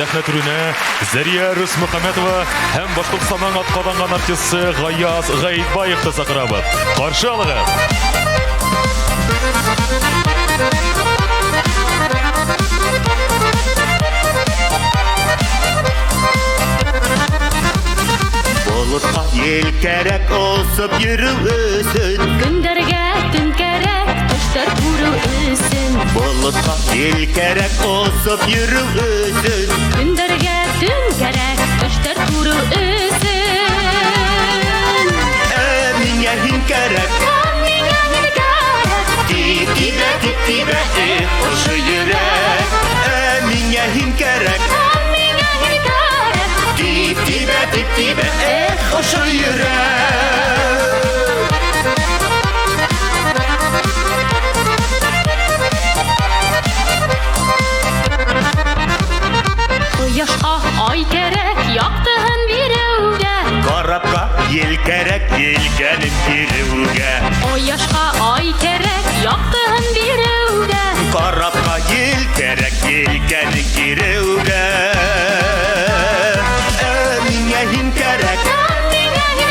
сәхнә түріне Зәрия Рысмөхәмәтова һәм Башқұртстаннан атқаданған артисті Ғаяз Ғайытбаевты шақырабыз. Қаршы алығыз. Болытқа ел керек осып жүру өсін. Күндерге түн керек, түштер көру өсін. Болытқа ел керек осып жүру өсін. Күндерге түн керек, түштер көру өсін. Миңа һин керек, Миңа һин керек, тип-тибә, ошо йөрәк. Миңа һин керек, миңа һин керек, тип-тибә, ошо йөрәк. Кояшка ай керек, яктыгын бирүгә. Карапка ел керек, елкәнен бирүгә. Кояшка ай керек, яктыгын бирүгә. Карапка ел керек, елкәнен бирүгә. Миңа һин керек, Миңа һин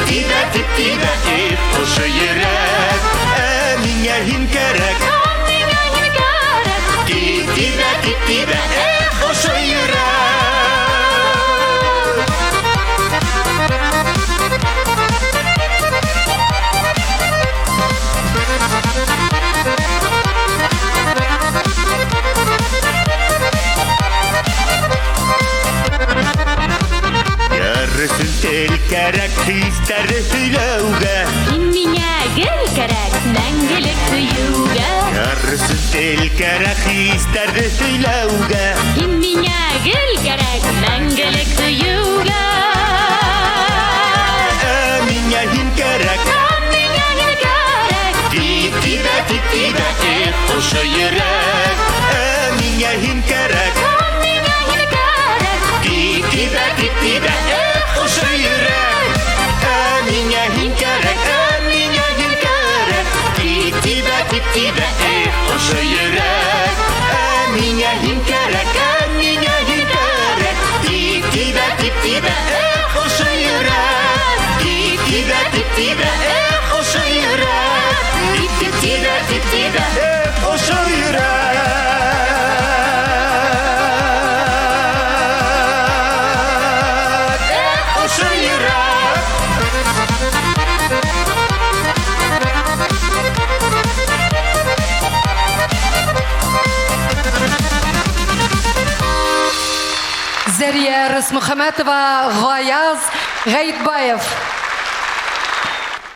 керек, тип-тибә, ошо йөрәк. Миңа һин керек, миңа һин керек, тип-тибә, ошо йөрәк. Ярысын тел керек, хистәре сөйләүгә. Син миңа гел керек, мәңгелек сөюгә. Ярысын тел керек, хистәре сөйләүгә. Син миңа гел керек, мәңгелек сөюгә. Миңа һин керек, Миңа һин керек, тип-тибә, ошо йөрәк. Миңа һин керек, миңа һин керек, тип-тибә, ошо йөрәк. Миңа һин керек, тип-тибә, ошо йөрәк. Миңа һин керек, тип-тибә, ошо йөрәк. Тип-тибә, ошо йөрәк. Тип-тибә, ошо йөрәк. Ошо йөрәк. Зәрия Рысмөхәмәтова, Ғаяз Ғайытбаев.